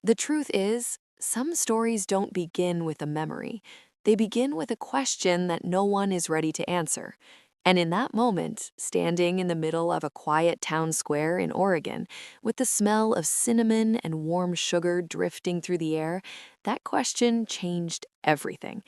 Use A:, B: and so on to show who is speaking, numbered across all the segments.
A: The truth is, some stories don't begin with a memory. They begin with a question that no one is ready to answer. And in that moment, standing in the middle of a quiet town square in Oregon, with the smell of cinnamon and warm sugar drifting through the air, that question changed everything.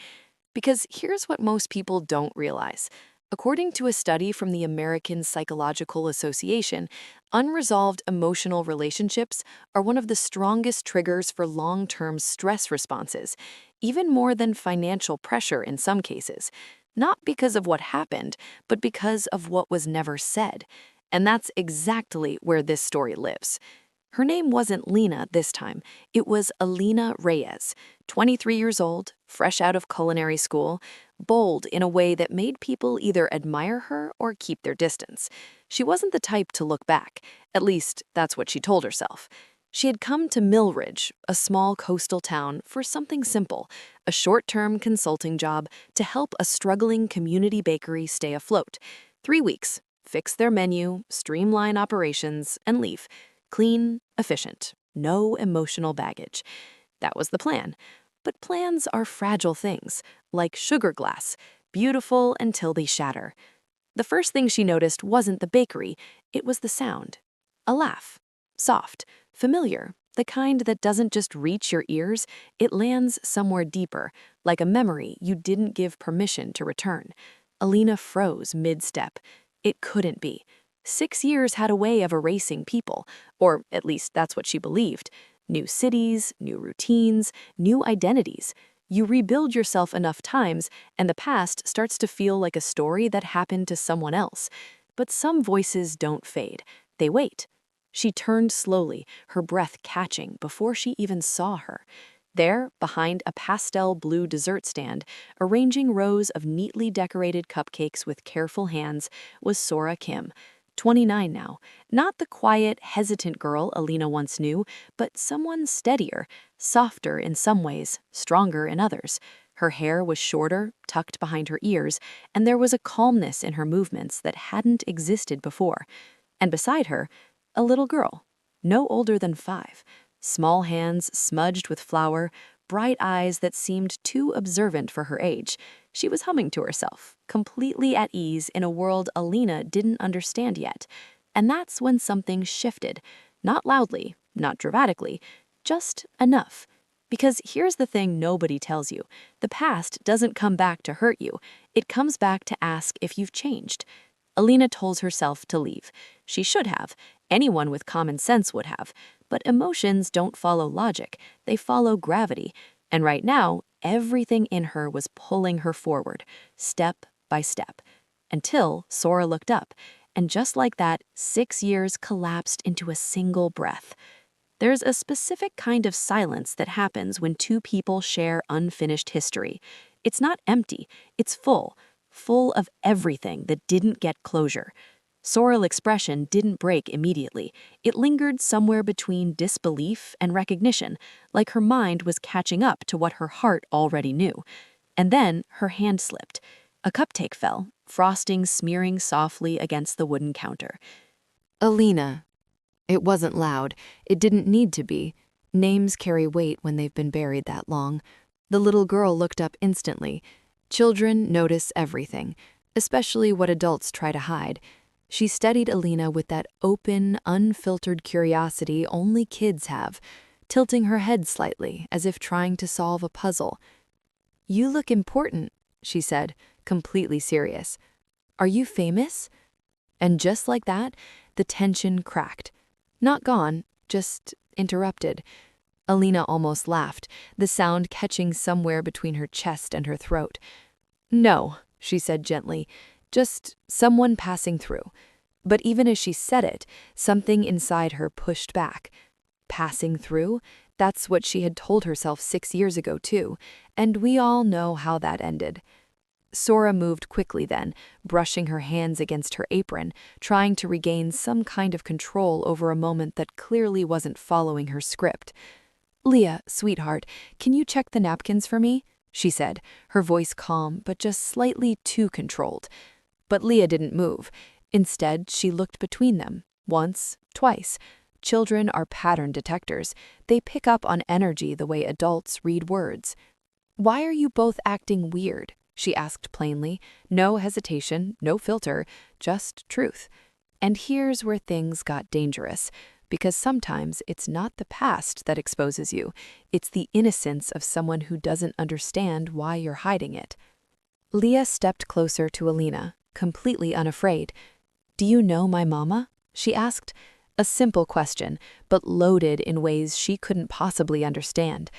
A: Because here's what most people don't realize. According to a study from the American Psychological Association, unresolved emotional relationships are one of the strongest triggers for long-term stress responses, even more than financial pressure in some cases. Not because of what happened, but because of what was never said. And that's exactly where this story lives. Her name wasn't Lena this time. It was Alina Reyes, 23 years old, fresh out of culinary school, bold in a way that made people either admire her or keep their distance. She wasn't the type to look back. At least, that's what she told herself. She had come to Millridge, a small coastal town, for something simple, a short-term consulting job to help a struggling community bakery stay afloat. 3 weeks, fix their menu, streamline operations, and leave. Clean, efficient, no emotional baggage. That was the plan. But plans are fragile things, like sugar glass, beautiful until they shatter. The first thing she noticed wasn't the bakery, it was the sound. A laugh. Soft, familiar, the kind that doesn't just reach your ears, it lands somewhere deeper, like a memory you didn't give permission to return. Alina froze mid-step. It couldn't be. 6 years had a way of erasing people, or at least that's what she believed. New cities, new routines, new identities. You rebuild yourself enough times, and the past starts to feel like a story that happened to someone else. But some voices don't fade. They wait. She turned slowly, her breath catching before she even saw her. There, behind a pastel blue dessert stand, arranging rows of neatly decorated cupcakes with careful hands, was Sora Kim. 29 now, not the quiet, hesitant girl Alina once knew, but someone steadier, softer in some ways, stronger in others. Her hair was shorter, tucked behind her ears, and there was a calmness in her movements that hadn't existed before. And beside her, a little girl, no older than 5, small hands smudged with flour, bright eyes that seemed too observant for her age. She was humming to herself, completely at ease in a world Alina didn't understand yet. And that's when something shifted. Not loudly, not dramatically, just enough. Because here's the thing nobody tells you. The past doesn't come back to hurt you. It comes back to ask if you've changed. Alina told herself to leave. She should have. Anyone with common sense would have. But emotions don't follow logic. They follow gravity. And right now, everything in her was pulling her forward, step by step, until Sora looked up, and just like that, 6 years collapsed into a single breath. There's a specific kind of silence that happens when two people share unfinished history. It's not empty, it's full of everything that didn't get closure. Sora's expression didn't break immediately. It lingered somewhere between disbelief and recognition, like her mind was catching up to what her heart already knew. And then her hand slipped. A cupcake fell, frosting smearing softly against the wooden counter. Alina. It wasn't loud. It didn't need to be. Names carry weight when they've been buried that long. The little girl looked up instantly. Children notice everything, especially what adults try to hide. She studied Alina with that open, unfiltered curiosity only kids have, tilting her head slightly as if trying to solve a puzzle. "You look important," she said, completely serious. "Are you famous?" And just like that, the tension cracked. Not gone, just interrupted. Alina almost laughed, the sound catching somewhere between her chest and her throat. "No," she said gently, "just someone passing through." But even as she said it, something inside her pushed back. Passing through? That's what she had told herself 6 years ago, too, and we all know how that ended. Sora moved quickly then, brushing her hands against her apron, trying to regain some kind of control over a moment that clearly wasn't following her script. "Leah, sweetheart, can you check the napkins for me?" she said, her voice calm but just slightly too controlled. But Leah didn't move. Instead, she looked between them, once, twice. Children are pattern detectors. They pick up on energy the way adults read words. "Why are you both acting weird?" she asked plainly. No hesitation, no filter, just truth. And here's where things got dangerous, because sometimes it's not the past that exposes you, it's the innocence of someone who doesn't understand why you're hiding it. Leah stepped closer to Alina, completely unafraid. "Do you know my mama?" she asked. A simple question, but loaded in ways she couldn't possibly understand.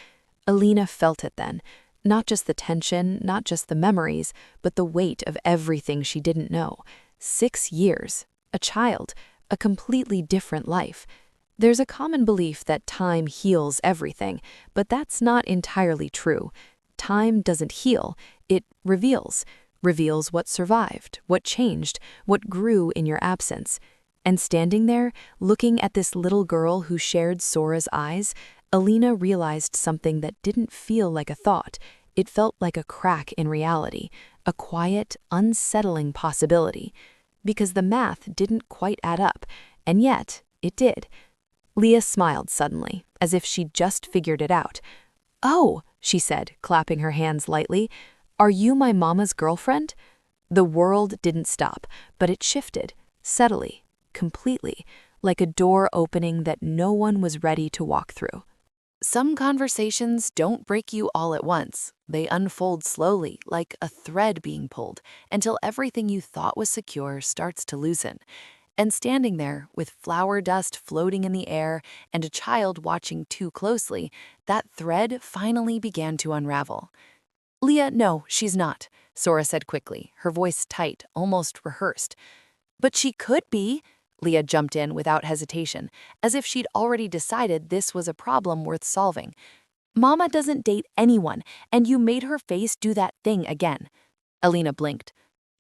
A: Alina felt it then. Not just the tension, not just the memories, but the weight of everything she didn't know. 6 years, a child, a completely different life. There's a common belief that time heals everything, but that's not entirely true. Time doesn't heal, it reveals. Reveals what survived, what changed, what grew in your absence. And standing there, looking at this little girl who shared Sora's eyes, Alina realized something that didn't feel like a thought. It felt like a crack in reality, a quiet, unsettling possibility. Because the math didn't quite add up, and yet it did. Leah smiled suddenly, as if she'd just figured it out. "Oh," she said, clapping her hands lightly, "are you my mama's girlfriend?" The world didn't stop, but it shifted, subtly, completely, like a door opening that no one was ready to walk through. Some conversations don't break you all at once. They unfold slowly, like a thread being pulled, until everything you thought was secure starts to loosen. And standing there, with flower dust floating in the air and a child watching too closely, that thread finally began to unravel. "Leah, no, she's not," Sora said quickly, her voice tight, almost rehearsed. "But she could be," Leah jumped in without hesitation, as if she'd already decided this was a problem worth solving. "Mama doesn't date anyone, and you made her face do that thing again." Alina blinked.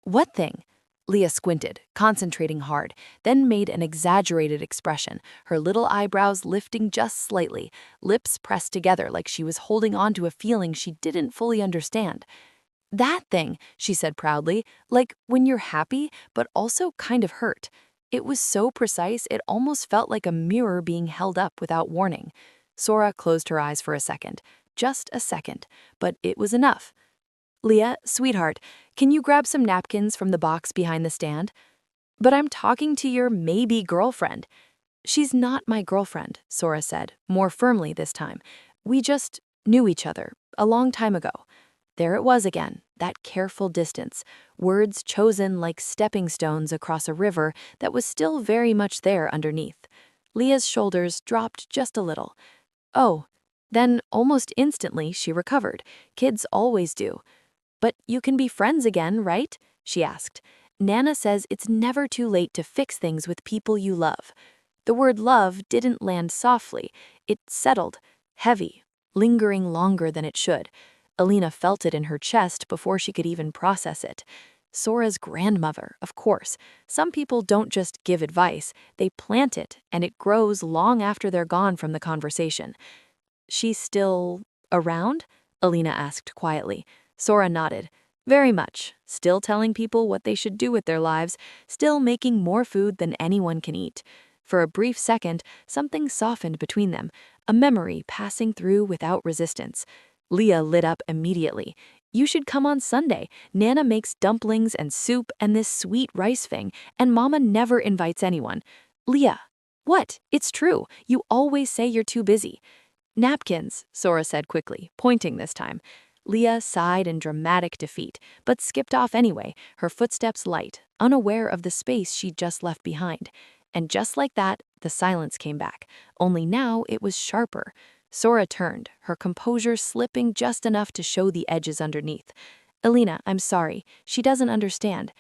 A: "What thing?" Leah squinted, concentrating hard, then made an exaggerated expression, her little eyebrows lifting just slightly, lips pressed together like she was holding on to a feeling she didn't fully understand. "That thing," she said proudly, "like when you're happy, but also kind of hurt." It was so precise it almost felt like a mirror being held up without warning. Sora closed her eyes for a second. Just a second. But it was enough. "Leah, sweetheart, can you grab some napkins from the box behind the stand?" "But I'm talking to your maybe girlfriend." "She's not my girlfriend," Sora said, more firmly this time. "We just knew each other a long time ago." There it was again, that careful distance, words chosen like stepping stones across a river that was still very much there underneath. Leah's shoulders dropped just a little. "Oh." Then, almost instantly, she recovered. Kids always do. "But you can be friends again, right?" she asked. "Nana says it's never too late to fix things with people you love." The word love didn't land softly. It settled, heavy, lingering longer than it should. Alina felt it in her chest before she could even process it. Sora's grandmother, of course. Some people don't just give advice, they plant it, and it grows long after they're gone from the conversation. "She's still around?" Alina asked quietly. Sora nodded. "Very much. Still telling people what they should do with their lives, still making more food than anyone can eat." For a brief second, something softened between them, a memory passing through without resistance. Leah lit up immediately. "You should come on Sunday. Nana makes dumplings and soup and this sweet rice thing, and Mama never invites anyone." "Leah." "What? It's true. You always say you're too busy." "Napkins," Sora said quickly, pointing this time. Leah sighed in dramatic defeat, but skipped off anyway, her footsteps light, unaware of the space she'd just left behind. And just like that, the silence came back, only now it was sharper. Sora turned, her composure slipping just enough to show the edges underneath. "Alina, I'm sorry. She doesn't understand."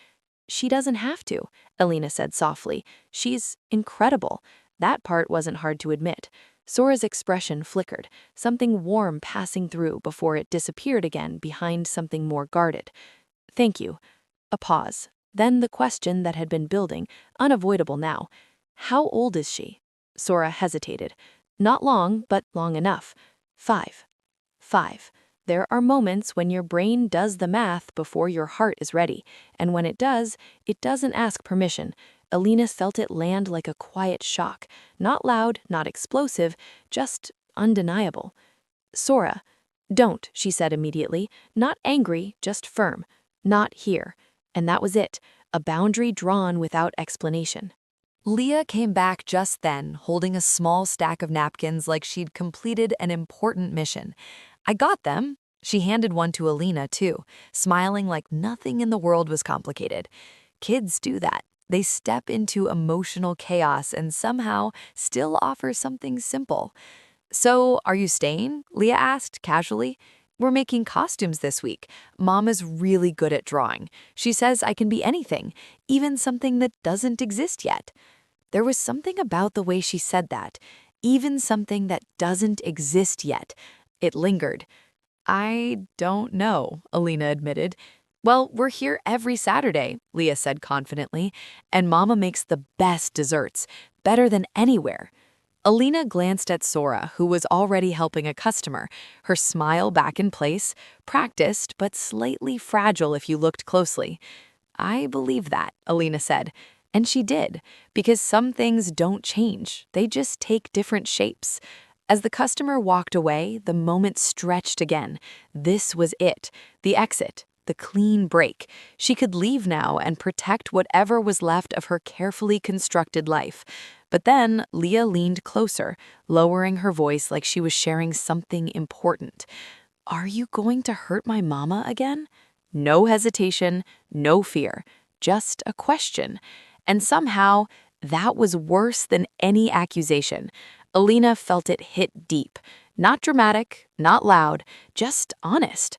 A: "She doesn't have to," Alina said softly. "She's incredible." That part wasn't hard to admit. Sora's expression flickered, something warm passing through before it disappeared again behind something more guarded. "Thank you." A pause. Then the question that had been building, unavoidable now. "How old is she?" Sora hesitated. "Not long, but long enough." "5." 5. There are moments when your brain does the math before your heart is ready, and when it does, it doesn't ask permission. Alina felt it land like a quiet shock. Not loud, not explosive, just undeniable. "Sora." "Don't," she said immediately. Not angry, just firm. "Not here." And that was it, a boundary drawn without explanation. Leah came back just then, holding a small stack of napkins like she'd completed an important mission. "I got them." She handed one to Alina, too, smiling like nothing in the world was complicated. Kids do that. They step into emotional chaos and somehow still offer something simple. "So, are you staying?" Leah asked casually. "We're making costumes this week. Mama's really good at drawing. She says I can be anything, even something that doesn't exist yet." There was something about the way she said that, even something that doesn't exist yet. It lingered. "I don't know," Alina admitted. "Well, we're here every Saturday," Leah said confidently, "and Mama makes the best desserts, better than anywhere." Alina glanced at Sora, who was already helping a customer, her smile back in place, practiced but slightly fragile if you looked closely. "I believe that," Alina said. And she did, because some things don't change, they just take different shapes. As the customer walked away, the moment stretched again. This was it, the exit, the clean break. She could leave now and protect whatever was left of her carefully constructed life. But then Leah leaned closer, lowering her voice like she was sharing something important. "Are you going to hurt my mama again?" No hesitation, no fear, just a question. And somehow, that was worse than any accusation. Alina felt it hit deep. Not dramatic, not loud, just honest.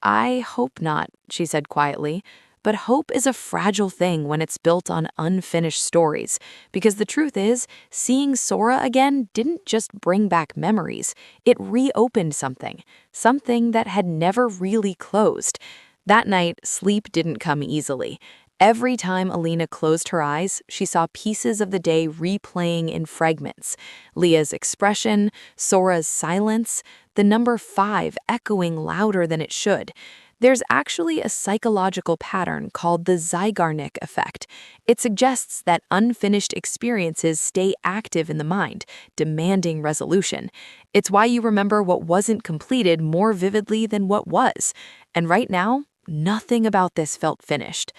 A: "I hope not," she said quietly. But hope is a fragile thing when it's built on unfinished stories. Because the truth is, seeing Sora again didn't just bring back memories. It reopened something. Something that had never really closed. That night, sleep didn't come easily. Every time Alina closed her eyes, she saw pieces of the day replaying in fragments. Leah's expression, Sora's silence, the number 5 echoing louder than it should. There's actually a psychological pattern called the Zygarnik effect. It suggests that unfinished experiences stay active in the mind, demanding resolution. It's why you remember what wasn't completed more vividly than what was. And right now, nothing about this felt finished.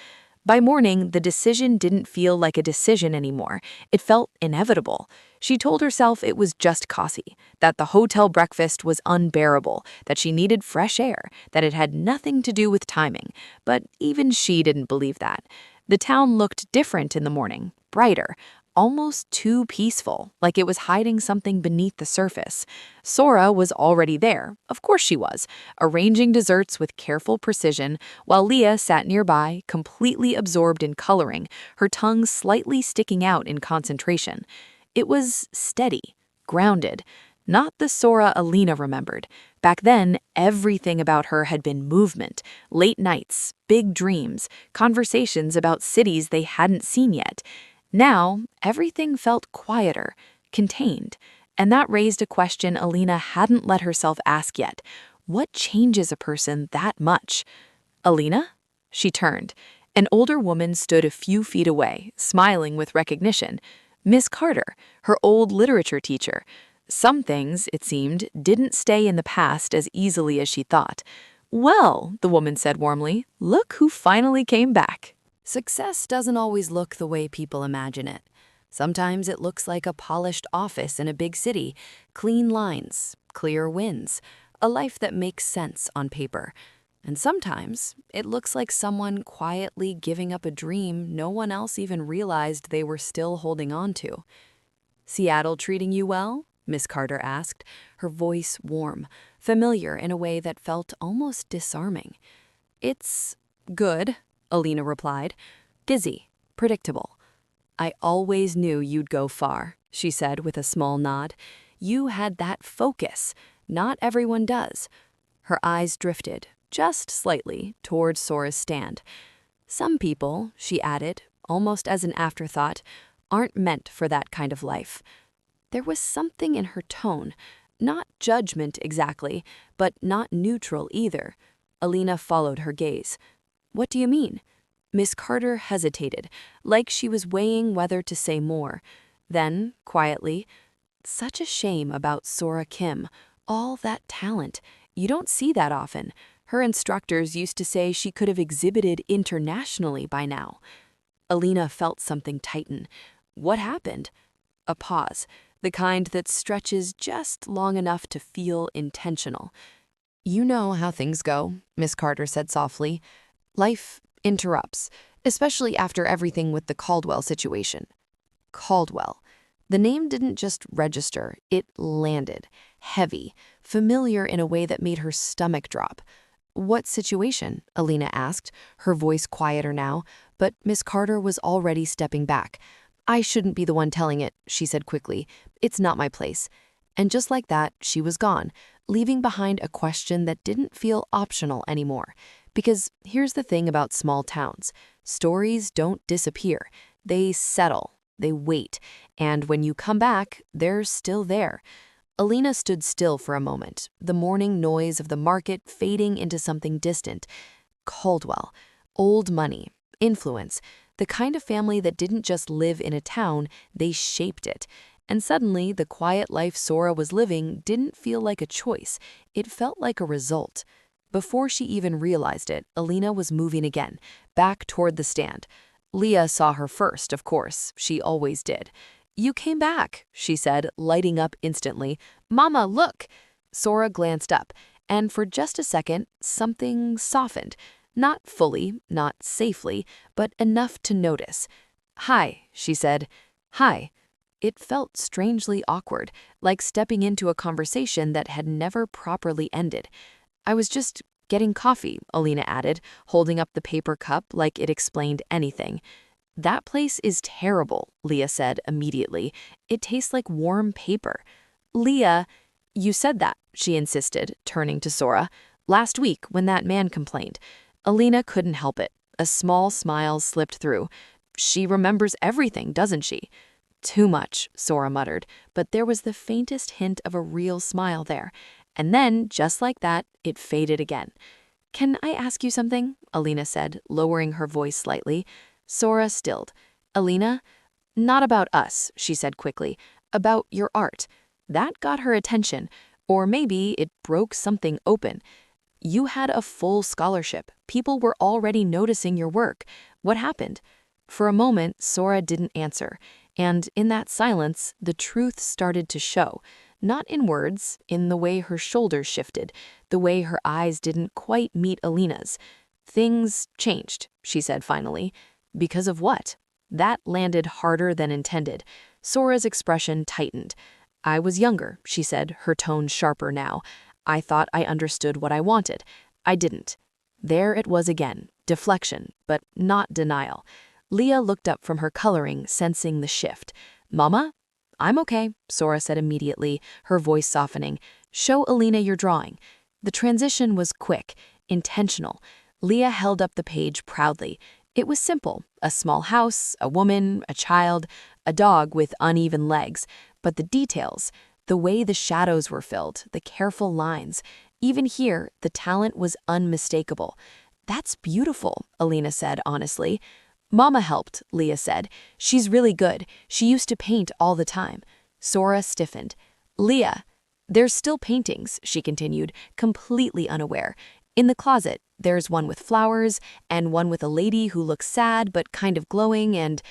A: By morning, the decision didn't feel like a decision anymore. It felt inevitable. She told herself it was just cozy, that the hotel breakfast was unbearable, that she needed fresh air, that it had nothing to do with timing. But even she didn't believe that. The town looked different in the morning, brighter, almost too peaceful, like it was hiding something beneath the surface. Sora was already there, of course she was, arranging desserts with careful precision, while Leah sat nearby, completely absorbed in coloring, her tongue slightly sticking out in concentration. It was steady, grounded, not the Sora Alina remembered. Back then, everything about her had been movement, late nights, big dreams, conversations about cities they hadn't seen yet. Now, everything felt quieter, contained, and that raised a question Alina hadn't let herself ask yet. What changes a person that much? "Alina?" She turned. An older woman stood a few feet away, smiling with recognition. Miss Carter, her old literature teacher. Some things, it seemed, didn't stay in the past as easily as she thought. "Well," the woman said warmly, "look who finally came back." Success doesn't always look the way people imagine it. Sometimes it looks like a polished office in a big city, clean lines, clear wins, a life that makes sense on paper. And sometimes it looks like someone quietly giving up a dream no one else even realized they were still holding on to. "Seattle treating you well?" Miss Carter asked, her voice warm, familiar in a way that felt almost disarming. "It's good," Alina replied. "Busy, predictable." "I always knew you'd go far," she said with a small nod. "You had that focus. Not everyone does." Her eyes drifted, just slightly, toward Sora's stand. "Some people," she added, almost as an afterthought, "aren't meant for that kind of life." There was something in her tone, not judgment exactly, but not neutral either. Alina followed her gaze. "What do you mean?" Miss Carter hesitated, like she was weighing whether to say more. Then, quietly, "Such a shame about Sora Kim. All that talent. You don't see that often. Her instructors used to say she could have exhibited internationally by now." Alina felt something tighten. What happened? A pause, the kind that stretches just long enough to feel intentional. "You know how things go," Miss Carter said softly. "Life interrupts, especially after everything with the Caldwell situation." Caldwell. The name didn't just register, it landed. Heavy, familiar in a way that made her stomach drop. "What situation?" Alina asked, her voice quieter now, but Miss Carter was already stepping back. "I shouldn't be the one telling it," she said quickly. "It's not my place." And just like that, she was gone, leaving behind a question that didn't feel optional anymore. Because here's the thing about small towns. Stories don't disappear. They settle, they wait, and when you come back, they're still there. Alina stood still for a moment, the morning noise of the market fading into something distant. Caldwell. Old money. Influence. The kind of family that didn't just live in a town, they shaped it. And suddenly, the quiet life Sora was living didn't feel like a choice. It felt like a result. Before she even realized it, Alina was moving again, back toward the stand. Leah saw her first, of course. She always did. "You came back," she said, lighting up instantly. "Mama, look!" Sora glanced up, and for just a second, something softened. Not fully, not safely, but enough to notice. "Hi," she said. "Hi." It felt strangely awkward, like stepping into a conversation that had never properly ended. "I was just getting coffee," Alina added, holding up the paper cup like it explained anything. "That place is terrible," Leah said immediately. "It tastes like warm paper." "Leah, you said that," she insisted, turning to Sora. "Last week, when that man complained." Alina couldn't help it. A small smile slipped through. "She remembers everything, doesn't she?" "Too much," Sora muttered, but there was the faintest hint of a real smile there. And then, just like that, it faded again. "Can I ask you something?" Alina said, lowering her voice slightly. Sora stilled. "Alina?" "Not about us," she said quickly. "About your art." That got her attention. Or maybe it broke something open. "You had a full scholarship. People were already noticing your work. What happened?" For a moment, Sora didn't answer. And in that silence, the truth started to show. Not in words, in the way her shoulders shifted, the way her eyes didn't quite meet Alina's. "Things changed," she said finally. "Because of what?" That landed harder than intended. Sora's expression tightened. "I was younger," she said, her tone sharper now. "I thought I understood what I wanted. I didn't." There it was again, deflection, but not denial. Leah looked up from her coloring, sensing the shift. "Mama?" "I'm okay," Sora said immediately, her voice softening. "Show Alina your drawing." The transition was quick, intentional. Leah held up the page proudly. It was simple: a small house, a woman, a child, a dog with uneven legs. But the details, the way the shadows were filled, the careful lines, even here, the talent was unmistakable. "That's beautiful," Alina said honestly. "Mama helped," Leah said. "She's really good. She used to paint all the time." Sora stiffened. "Leah." "There's still paintings," she continued, completely unaware. "In the closet, there's one with flowers, and one with a lady who looks sad but kind of glowing, and—"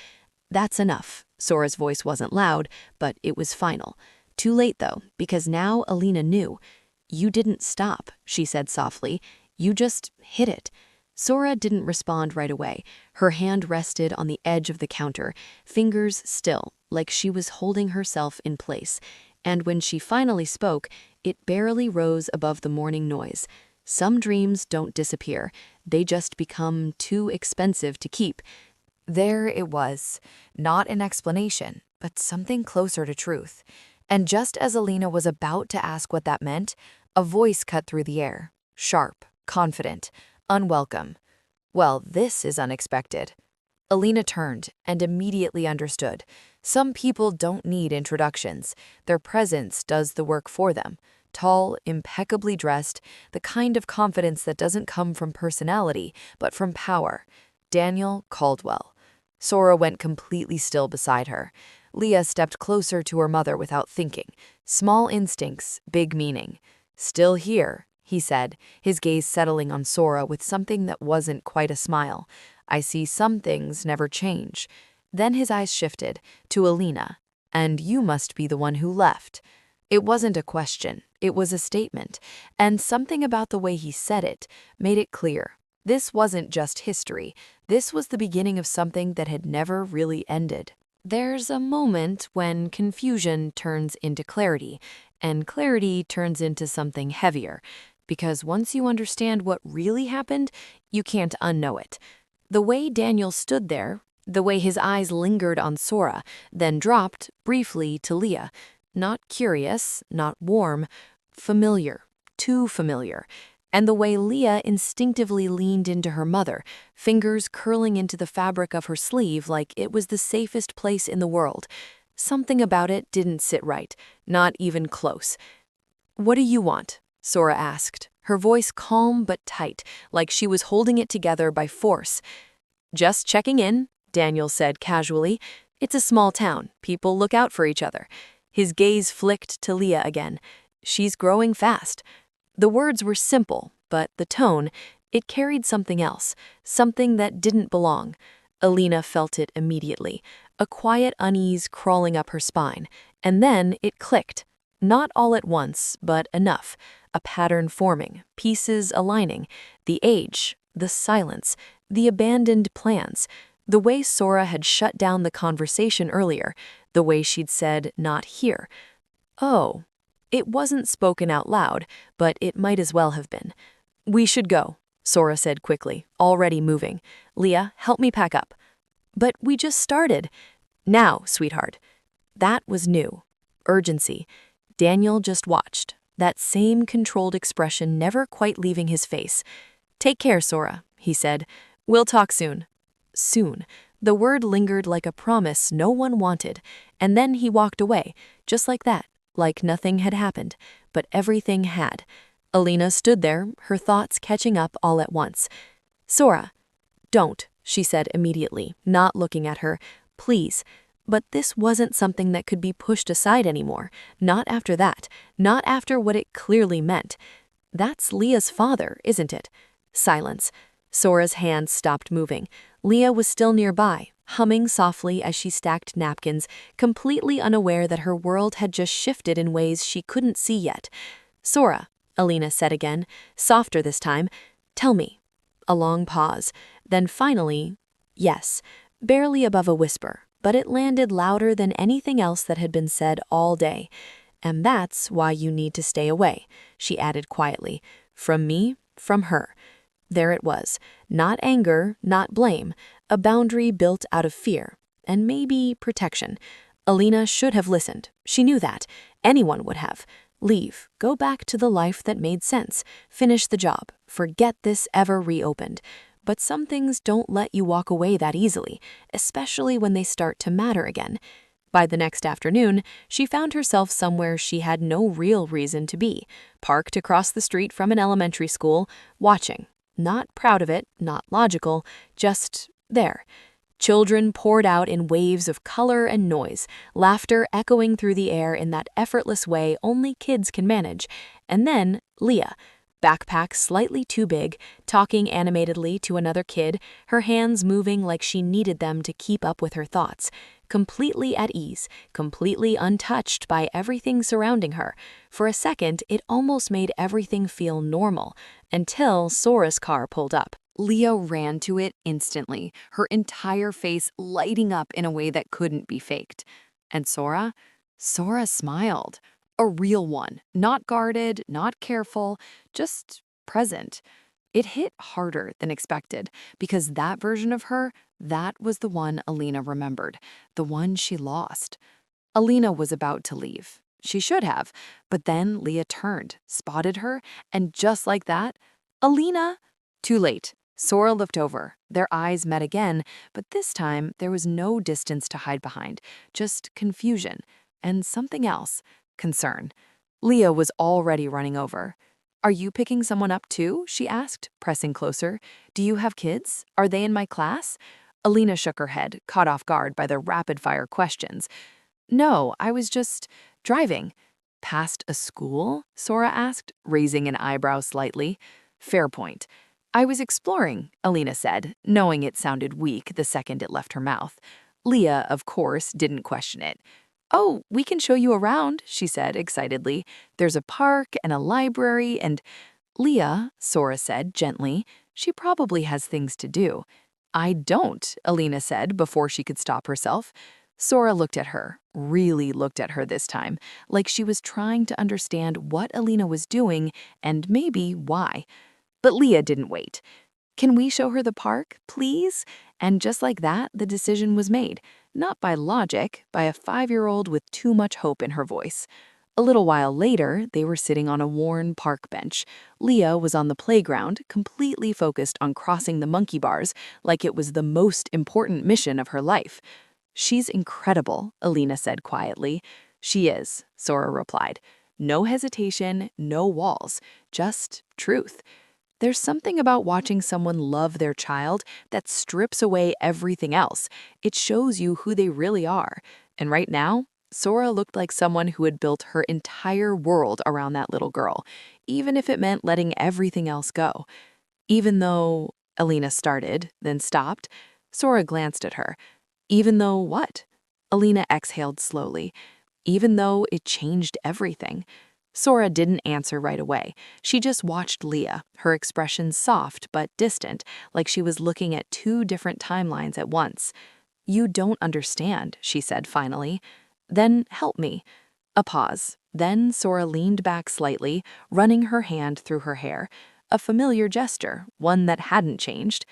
A: "That's enough." Sora's voice wasn't loud, but it was final. Too late, though, because now Alina knew. "You didn't stop," she said softly. "You just hit it." Sora didn't respond right away. Her hand rested on the edge of the counter, fingers still, like she was holding herself in place. And when she finally spoke, it barely rose above the morning noise. Some dreams don't disappear. They just become too expensive to keep. There it was. Not an explanation, but something closer to truth. And just as Alina was about to ask what that meant, a voice cut through the air. Sharp, confident, unwelcome. "Well, this is unexpected." Alina turned and immediately understood. Some people don't need introductions. Their presence does the work for them. Tall, impeccably dressed, the kind of confidence that doesn't come from personality, but from power. Daniel Caldwell. Sora went completely still beside her. Leah stepped closer to her mother without thinking. Small instincts, big meaning. Still here, he said, his gaze settling on Sora with something that wasn't quite a smile. I see some things never change. Then his eyes shifted to Alina. And you must be the one who left. It wasn't a question, it was a statement, and something about the way he said it made it clear. This wasn't just history, this was the beginning of something that had never really ended. There's a moment when confusion turns into clarity, and clarity turns into something heavier, because once you understand what really happened, you can't unknow it. The way Daniel stood there, the way his eyes lingered on Sora, then dropped briefly to Leah. Not curious, not warm, familiar, too familiar. And the way Leah instinctively leaned into her mother, fingers curling into the fabric of her sleeve like it was the safest place in the world. Something about it didn't sit right, not even close. "What do you want?" Sora asked, her voice calm but tight, like she was holding it together by force. "Just checking in," Daniel said casually. "It's a small town. People look out for each other." His gaze flicked to Leah again. "She's growing fast." The words were simple, but the tone, it carried something else, something that didn't belong. Alina felt it immediately, a quiet unease crawling up her spine, and then it clicked. Not all at once, but enough. A pattern forming, pieces aligning, the age, the silence, the abandoned plans, the way Sora had shut down the conversation earlier, the way she'd said, "not here." Oh, it wasn't spoken out loud, but it might as well have been. "We should go," Sora said quickly, already moving. "Leah, help me pack up." "But we just started." "Now, sweetheart." That was new. Urgency. Daniel just watched, that same controlled expression never quite leaving his face. "Take care, Sora," he said. "We'll talk soon." Soon. The word lingered like a promise no one wanted, and then he walked away, just like that, like nothing had happened, but everything had. Alina stood there, her thoughts catching up all at once. "Sora." "Don't," she said immediately, not looking at her. "Please." But this wasn't something that could be pushed aside anymore. Not after that. Not after what it clearly meant. "That's Leah's father, isn't it?" Silence. Sora's hands stopped moving. Leah was still nearby, humming softly as she stacked napkins, completely unaware that her world had just shifted in ways she couldn't see yet. "Sora," Alina said again, softer this time, "tell me." A long pause. Then finally, yes, barely above a whisper, but it landed louder than anything else that had been said all day. "And that's why you need to stay away," she added quietly. "From me, from her." There it was. Not anger, not blame. A boundary built out of fear. And maybe protection. Alina should have listened. She knew that. Anyone would have. Leave. Go back to the life that made sense. Finish the job. Forget this ever reopened. But some things don't let you walk away that easily, especially when they start to matter again. By the next afternoon, she found herself somewhere she had no real reason to be, parked across the street from an elementary school, watching. Not proud of it, not logical, just there. Children poured out in waves of color and noise, laughter echoing through the air in that effortless way only kids can manage. And then Leah, backpack slightly too big, talking animatedly to another kid, her hands moving like she needed them to keep up with her thoughts. Completely at ease, completely untouched by everything surrounding her. For a second, it almost made everything feel normal, until Sora's car pulled up. Leah ran to it instantly, her entire face lighting up in a way that couldn't be faked. And Sora? Sora smiled. A real one, not guarded, not careful, just present. It hit harder than expected, because that version of her, that was the one Alina remembered, the one she lost. Alina was about to leave. She should have, but then Leah turned, spotted her, and just like that, "Alina!" Too late. Sora looked over. Their eyes met again, but this time there was no distance to hide behind, just confusion, and something else, concern. Leah was already running over. Are you picking someone up too? She asked, pressing closer. Do you have kids? Are they in my class? Alina shook her head, caught off guard by the rapid-fire questions. No, I was just driving. Past a school? Sora asked, raising an eyebrow slightly. Fair point. I was exploring, Alina said, knowing it sounded weak the second it left her mouth. Leah, of course, didn't question it. Oh, we can show you around, she said excitedly. There's a park and a library and… Leah, Sora said gently, she probably has things to do. I don't, Alina said before she could stop herself. Sora looked at her, really looked at her this time, like she was trying to understand what Alina was doing and maybe why. But Leah didn't wait. Can we show her the park, please? And just like that, the decision was made, not by logic, by a 5-year-old with too much hope in her voice. A little while later, they were sitting on a worn park bench. Leah was on the playground, completely focused on crossing the monkey bars like it was the most important mission of her life. She's incredible, Alina said quietly. She is, Sora replied. No hesitation, no walls, just truth. There's something about watching someone love their child that strips away everything else. It shows you who they really are. And right now, Sora looked like someone who had built her entire world around that little girl, even if it meant letting everything else go. Even though, Alina started, then stopped, Sora glanced at her. Even though what? Alina exhaled slowly. Even though it changed everything. Sora didn't answer right away. She just watched Leah, her expression soft but distant, like she was looking at two different timelines at once. You don't understand, she said finally. Then help me. A pause. Then Sora leaned back slightly, running her hand through her hair. A familiar gesture, one that hadn't changed.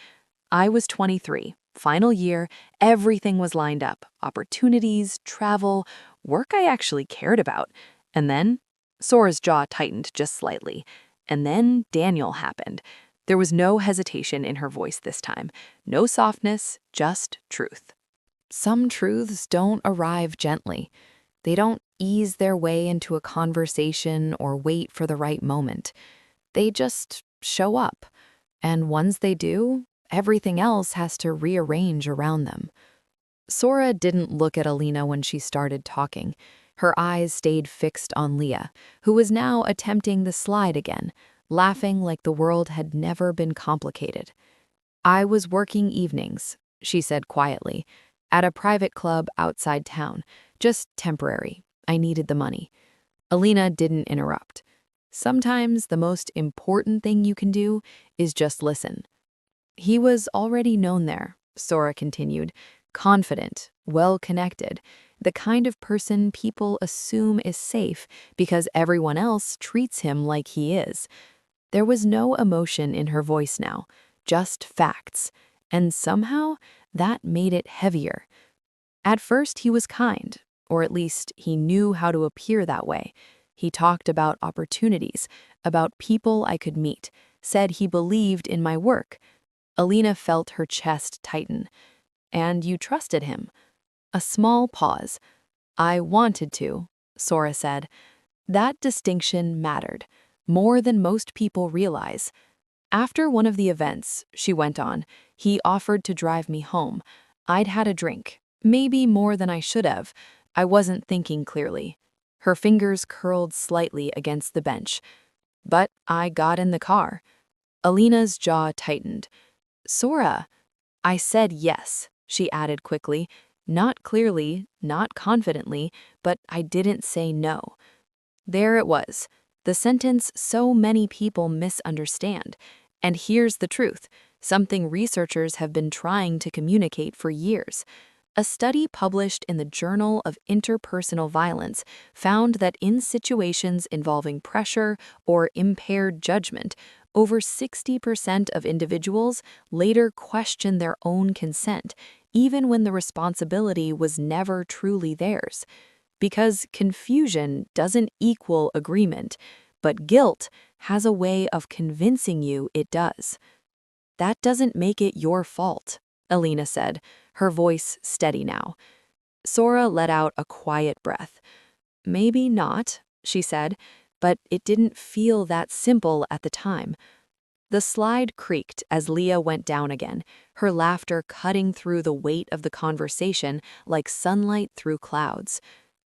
A: I was 23, final year, everything was lined up. Opportunities, travel, work I actually cared about. And then Sora's jaw tightened just slightly. And then Daniel happened. There was no hesitation in her voice this time. No softness, just truth. Some truths don't arrive gently. They don't ease their way into a conversation or wait for the right moment. They just show up. And once they do, everything else has to rearrange around them. Sora didn't look at Alina when she started talking. Her eyes stayed fixed on Leah, who was now attempting the slide again, laughing like the world had never been complicated. I was working evenings, she said quietly, at a private club outside town, just temporary. I needed the money. Alina didn't interrupt. Sometimes the most important thing you can do is just listen. He was already known there, Sora continued, confident, well-connected, the kind of person people assume is safe because everyone else treats him like he is. There was no emotion in her voice now, just facts, and somehow that made it heavier. At first he was kind, or at least he knew how to appear that way. He talked about opportunities, about people I could meet, said he believed in my work. Alina felt her chest tighten. And you trusted him. A small pause. I wanted to, Sora said. That distinction mattered, more than most people realize. After one of the events, she went on, he offered to drive me home. I'd had a drink, maybe more than I should have. I wasn't thinking clearly. Her fingers curled slightly against the bench. But I got in the car. Alina's jaw tightened. Sora, I said yes, she added quickly, not clearly, not confidently, but I didn't say no. There it was, the sentence so many people misunderstand. And here's the truth, something researchers have been trying to communicate for years. A study published in the Journal of Interpersonal Violence found that in situations involving pressure or impaired judgment, over 60% of individuals later question their own consent, even when the responsibility was never truly theirs. Because confusion doesn't equal agreement, but guilt has a way of convincing you it does. That doesn't make it your fault, Alina said, her voice steady now. Sora let out a quiet breath. Maybe not, she said. but it didn't feel that simple at the time. The slide creaked as Leah went down again, her laughter cutting through the weight of the conversation like sunlight through clouds.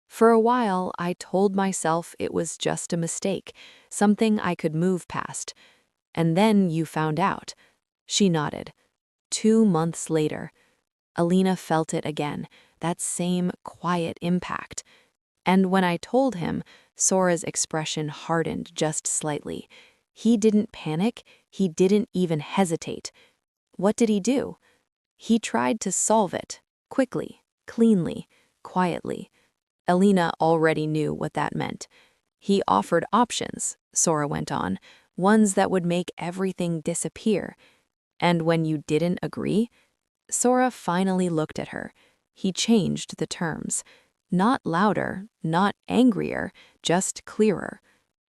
A: For a while, I told myself it was just a mistake, something I could move past. And then you found out. She nodded. 2 months later, Alina felt it again, that same quiet impact. And when I told him, Sora's expression hardened just slightly. He didn't panic, he didn't even hesitate. What did he do? He tried to solve it, quickly, cleanly, quietly. Alina already knew what that meant. He offered options, Sora went on, ones that would make everything disappear. And when you didn't agree, Sora finally looked at her. He changed the terms. Not louder, not angrier, just clearer.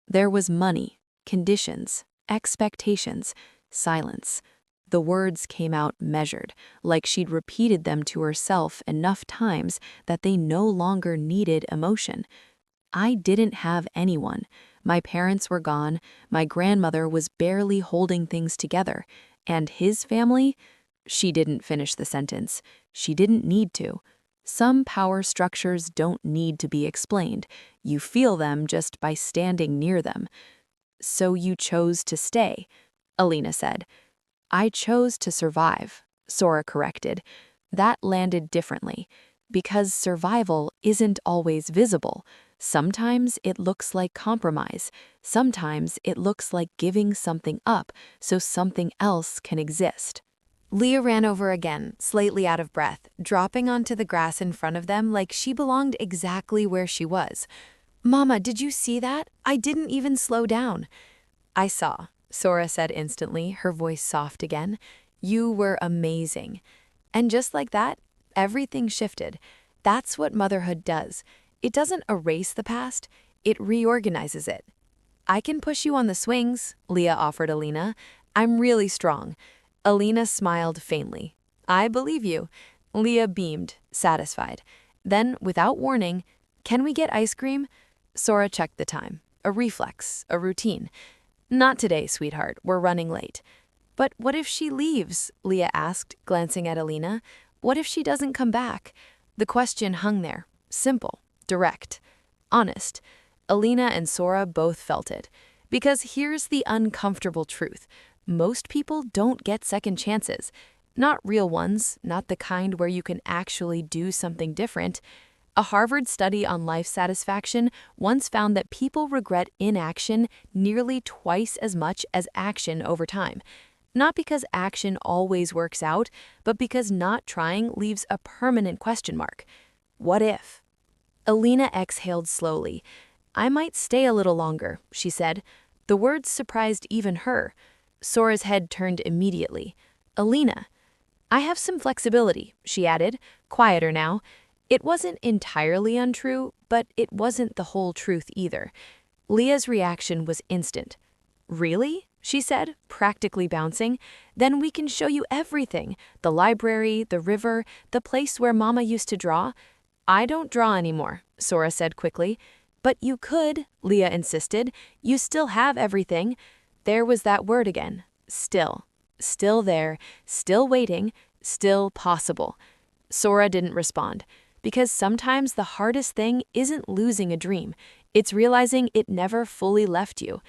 A: There was money, conditions, expectations, silence. The words came out measured, like she'd repeated them to herself enough times that they no longer needed emotion. I didn't have anyone. My parents were gone, my grandmother was barely holding things together, and his family? She didn't finish the sentence. She didn't need to. Some power structures don't need to be explained. You feel them just by standing near them. So you chose to stay, Alina said. I chose to survive, Sora corrected. That landed differently, because survival isn't always visible. Sometimes it looks like compromise. Sometimes it looks like giving something up so something else can exist. Leah ran over again, slightly out of breath, dropping onto the grass in front of them like she belonged exactly where she was. Mama, did you see that? I didn't even slow down. I saw, Sora said instantly, her voice soft again. You were amazing. And just like that, everything shifted. That's what motherhood does. It doesn't erase the past, it reorganizes it. I can push you on the swings, Leah offered Alina. I'm really strong. Alina smiled faintly. I believe you. Leah beamed, satisfied. Then, without warning, can we get ice cream? Sora checked the time. A reflex, a routine. Not today, sweetheart. We're running late. But what if she leaves? Leah asked, glancing at Alina. What if she doesn't come back? The question hung there. Simple, direct, honest. Alina and Sora both felt it. Because here's the uncomfortable truth. Most people don't get second chances. Not real ones, not the kind where you can actually do something different. A Harvard study on life satisfaction once found that people regret inaction nearly twice as much as action over time. Not because action always works out, but because not trying leaves a permanent question mark. What if? Alina exhaled slowly. I might stay a little longer, she said. The words surprised even her. Sora's head turned immediately. Alina. I have some flexibility, she added, quieter now. It wasn't entirely untrue, but it wasn't the whole truth either. Leah's reaction was instant. Really? She said, practically bouncing. Then we can show you everything. The library, the river, the place where Mama used to draw. I don't draw anymore, Sora said quickly. But you could, Leah insisted. You still have everything. There was that word again. Still. Still there, still waiting, still possible. Sora didn't respond, because sometimes the hardest thing isn't losing a dream. It's realizing it never fully left you.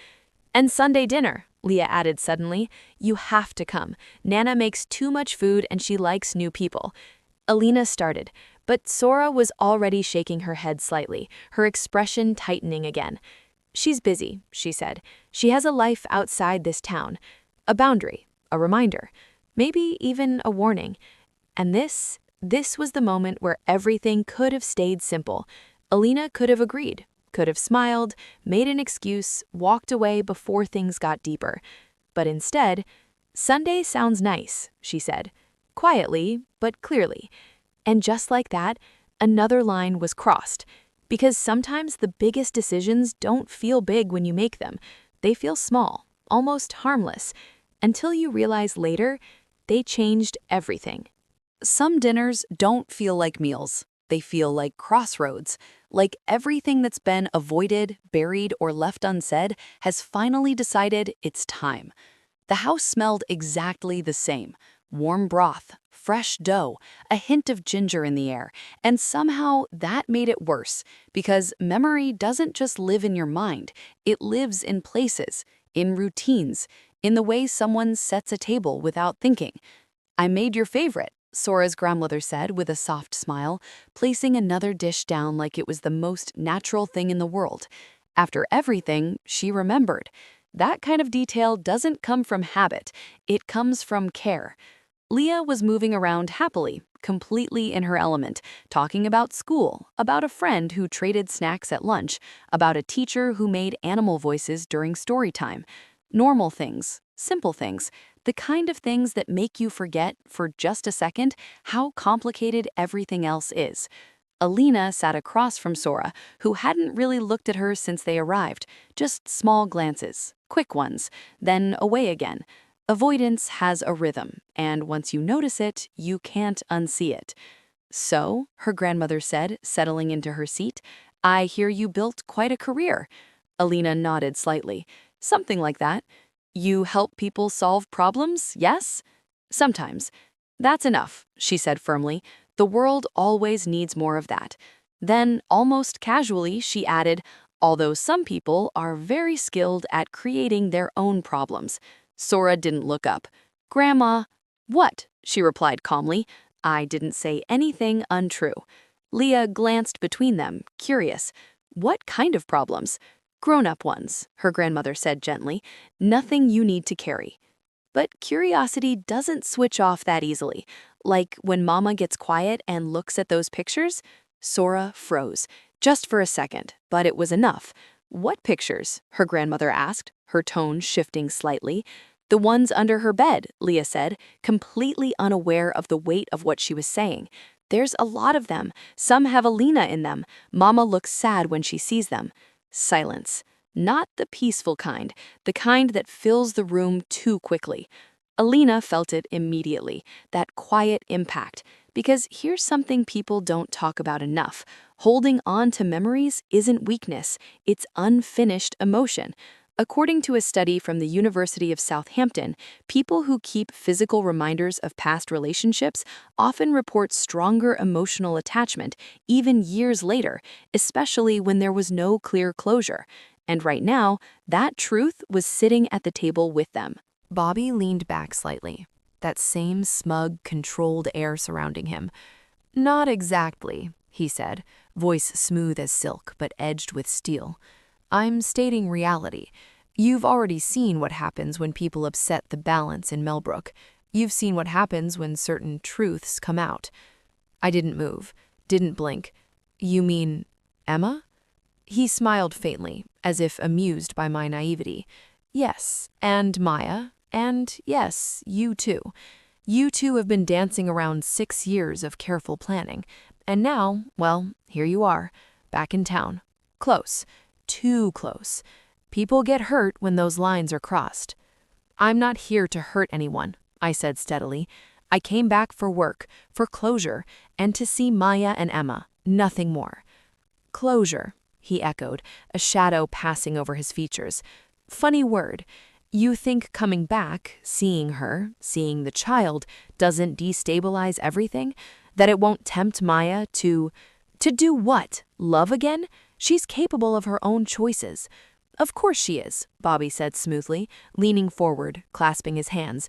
A: And Sunday dinner, Leah added suddenly. You have to come. Nana makes too much food and she likes new people. Alina started, but Sora was already shaking her head slightly, her expression tightening again. She's busy, she said. She has a life outside this town. A boundary, a reminder, maybe even a warning. And this was the moment where everything could have stayed simple. Alina could have agreed, could have smiled, made an excuse, walked away before things got deeper. But instead, Sunday sounds nice, she said, quietly but clearly. And just like that, another line was crossed. Because sometimes the biggest decisions don't feel big when you make them. They feel small, almost harmless, until you realize later they changed everything. Some dinners don't feel like meals. They feel like crossroads, like everything that's been avoided, buried, or left unsaid has finally decided it's time. The house smelled exactly the same. Warm broth, fresh dough, a hint of ginger in the air, and somehow that made it worse, because memory doesn't just live in your mind, it lives in places, in routines, in the way someone sets a table without thinking. "I made your favorite," Sora's grandmother said with a soft smile, placing another dish down like it was the most natural thing in the world. After everything, she remembered. That kind of detail doesn't come from habit, it comes from care. Leah was moving around happily, completely in her element, talking about school, about a friend who traded snacks at lunch, about a teacher who made animal voices during story time. Normal things, simple things, the kind of things that make you forget, for just a second, how complicated everything else is. Alina sat across from Sora, who hadn't really looked at her since they arrived, just small glances, quick ones, then away again. Avoidance has a rhythm, and once you notice it, you can't unsee it. "So," her grandmother said, settling into her seat, "I hear you built quite a career." Alina nodded slightly. "Something like that. You help people solve problems, yes?" "Sometimes." "That's enough," she said firmly. "The world always needs more of that." Then, almost casually, she added, "Although some people are very skilled at creating their own problems." Sora didn't look up. "Grandma." "What?" she replied calmly. "I didn't say anything untrue." Leah glanced between them, curious. "What kind of problems?" "Grown-up ones," her grandmother said gently. "Nothing you need to carry." But curiosity doesn't switch off that easily. Like when Mama gets quiet and looks at those pictures, Sora froze. Just for a second, but it was enough. "What pictures?" her grandmother asked, her tone shifting slightly. "The ones under her bed," Leah said, completely unaware of the weight of what she was saying. "There's a lot of them. Some have Alina in them. Mama looks sad when she sees them." Silence. Not the peaceful kind, the kind that fills the room too quickly. Alina felt it immediately, that quiet impact. Because here's something people don't talk about enough. Holding on to memories isn't weakness, it's unfinished emotion. According to a study from the University of Southampton, people who keep physical reminders of past relationships often report stronger emotional attachment even years later, especially when there was no clear closure. And right now, that truth was sitting at the table with them. Bobby leaned back slightly, that same smug, controlled air surrounding him. "Not exactly," he said, voice smooth as silk but edged with steel. "I'm stating reality. You've already seen what happens when people upset the balance in Melbrook. You've seen what happens when certain truths come out." I didn't move, didn't blink. "You mean Emma?" He smiled faintly, as if amused by my naivety. "Yes, and Maya, and yes, you too. You two have been dancing around 6 years of careful planning. And now, well, here you are, back in town. Close. Too close. People get hurt when those lines are crossed." "I'm not here to hurt anyone," I said steadily. "I came back for work, for closure, and to see Maya and Emma, nothing more." "Closure," he echoed, a shadow passing over his features. "Funny word. You think coming back, seeing her, seeing the child, doesn't destabilize everything? That it won't tempt Maya to do what? Love again? She's capable of her own choices." "Of course she is," Bobby said smoothly, leaning forward, clasping his hands.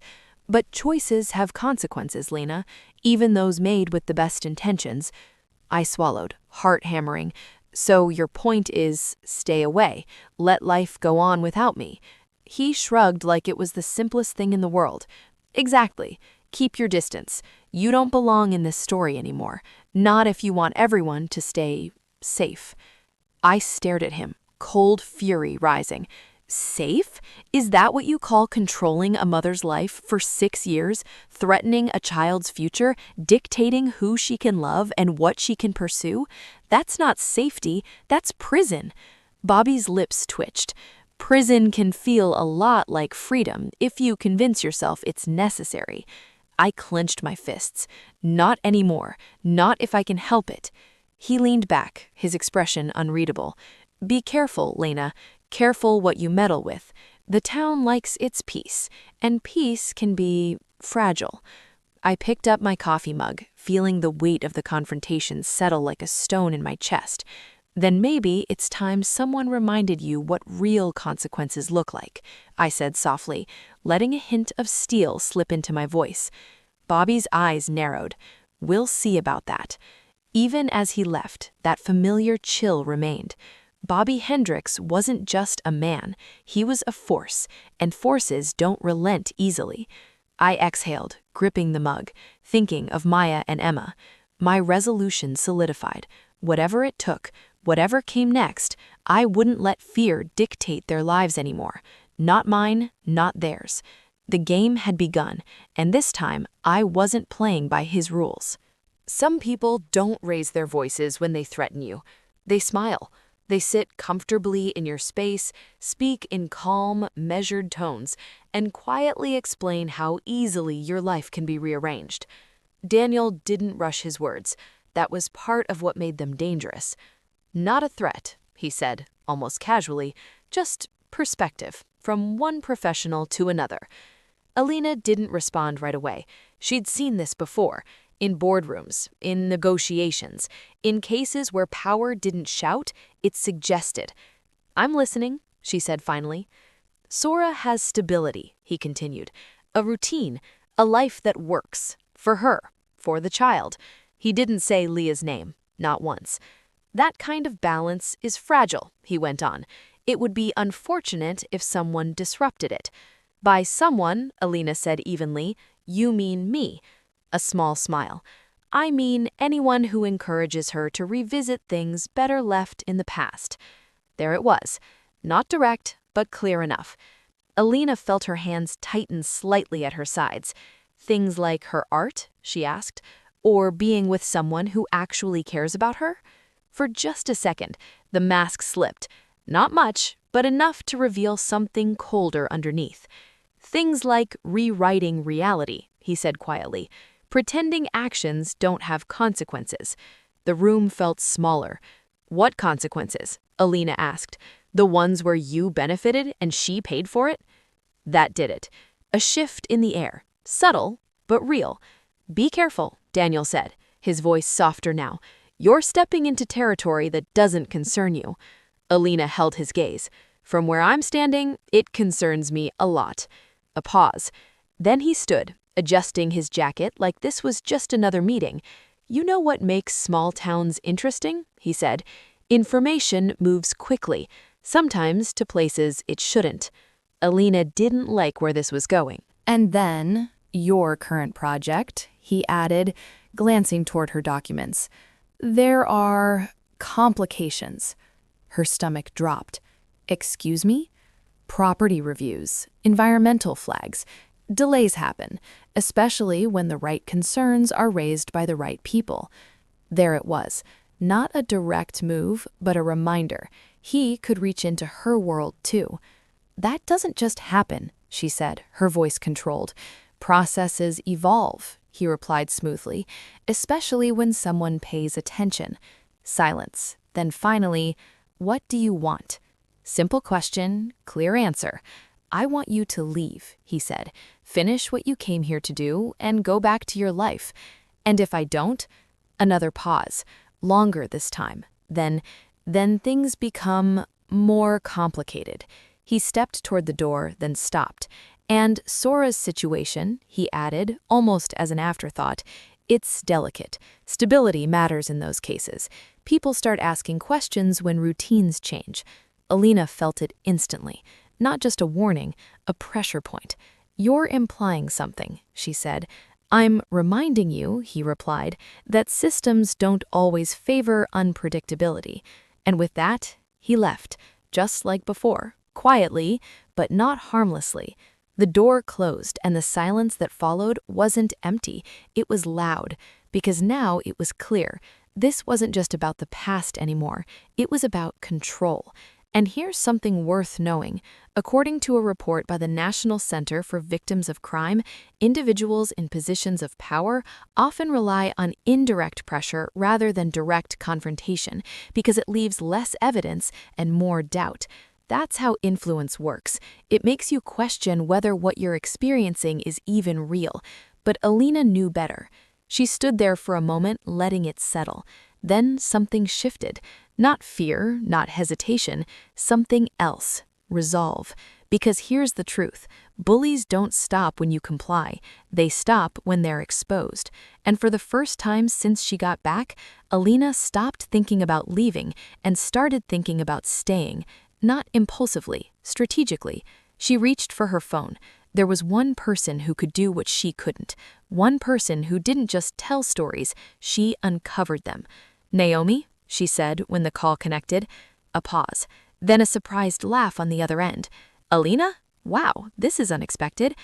A: "But choices have consequences, Lena, even those made with the best intentions." I swallowed, heart hammering. "So your point is, stay away, let life go on without me." He shrugged like it was the simplest thing in the world. "Exactly. Keep your distance. You don't belong in this story anymore. Not if you want everyone to stay safe." I stared at him, cold fury rising. "Safe? Is that what you call controlling a mother's life for 6 years, threatening a child's future, dictating who she can love and what she can pursue? That's not safety, that's prison." Bobby's lips twitched. "Prison can feel a lot like freedom if you convince yourself it's necessary." I clenched my fists. "Not anymore. Not if I can help it." He leaned back, his expression unreadable. Be careful, Lena. Careful what you meddle with. The town likes its peace, and peace can be fragile. I picked up my coffee mug, feeling the weight of the confrontation settle like a stone in my chest. Then maybe it's time someone reminded you what real consequences look like, I said softly, letting a hint of steel slip into my voice. Bobby's eyes narrowed. We'll see about that. Even as he left, that familiar chill remained. Bobby Hendricks wasn't just a man, he was a force, and forces don't relent easily. I exhaled, gripping the mug, thinking of Maya and Emma. My resolution solidified. Whatever it took, whatever came next, I wouldn't let fear dictate their lives anymore. Not mine, not theirs. The game had begun, and this time I wasn't playing by his rules. Some people don't raise their voices when they threaten you. They smile. They sit comfortably in your space, speak in calm, measured tones, and quietly explain how easily your life can be rearranged. Daniel didn't rush his words. That was part of what made them dangerous. Not a threat, he said, almost casually, just perspective, from one professional to another. Alina didn't respond right away. She'd seen this before. In boardrooms, in negotiations, in cases where power didn't shout, it suggested. I'm listening, she said finally. Sora has stability, he continued. A routine, a life that works. For her, for the child. He didn't say Leah's name, not once. That kind of balance is fragile, he went on. It would be unfortunate if someone disrupted it. By someone, Alina said evenly, you mean me. A small smile. I mean anyone who encourages her to revisit things better left in the past. There it was. Not direct, but clear enough. Alina felt her hands tighten slightly at her sides. Things like her art, she asked, or being with someone who actually cares about her? For just a second, the mask slipped. Not much, but enough to reveal something colder underneath. Things like rewriting reality, he said quietly. Pretending actions don't have consequences. The room felt smaller. What consequences? Alina asked. The ones where you benefited and she paid for it? That did it. A shift in the air. Subtle, but real. Be careful, Daniel said, his voice softer now. You're stepping into territory that doesn't concern you. Alina held his gaze. From where I'm standing, it concerns me a lot. A pause. Then he stood, adjusting his jacket like this was just another meeting. You know what makes small towns interesting? He said. Information moves quickly, sometimes to places it shouldn't. Alina didn't like where this was going. And then, your current project, he added, glancing toward her documents. There are complications. Her stomach dropped. Excuse me? Property reviews, environmental flags. Delays happen, especially when the right concerns are raised by the right people. There it was. Not a direct move, but a reminder. He could reach into her world too. That doesn't just happen, she said, her voice controlled. Processes evolve, he replied smoothly, especially when someone pays attention. Silence. Then finally, what do you want? Simple question, clear answer. I want you to leave, he said. Finish what you came here to do and go back to your life. And if I don't? Another pause, longer this time. Then things become more complicated. He stepped toward the door, then stopped. And Sora's situation, he added, almost as an afterthought, it's delicate. Stability matters in those cases. People start asking questions when routines change. Alina felt it instantly. Not just a warning, a pressure point. You're implying something, she said. I'm reminding you, he replied, that systems don't always favor unpredictability. And with that, he left, just like before, quietly, but not harmlessly. The door closed, and the silence that followed wasn't empty. It was loud, because now it was clear. This wasn't just about the past anymore. It was about control. And here's something worth knowing. According to a report by the National Center for Victims of Crime, individuals in positions of power often rely on indirect pressure rather than direct confrontation because it leaves less evidence and more doubt. That's how influence works. It makes you question whether what you're experiencing is even real. But Alina knew better. She stood there for a moment, letting it settle. Then something shifted. Not fear, not hesitation, something else. Resolve. Because here's the truth. Bullies don't stop when you comply. They stop when they're exposed. And for the first time since she got back, Alina stopped thinking about leaving and started thinking about staying. Not impulsively, strategically. She reached for her phone. There was one person who could do what she couldn't. One person who didn't just tell stories, she uncovered them. "Naomi?" she said when the call connected. A pause. Then a surprised laugh on the other end. "Alina? Wow, this is unexpected."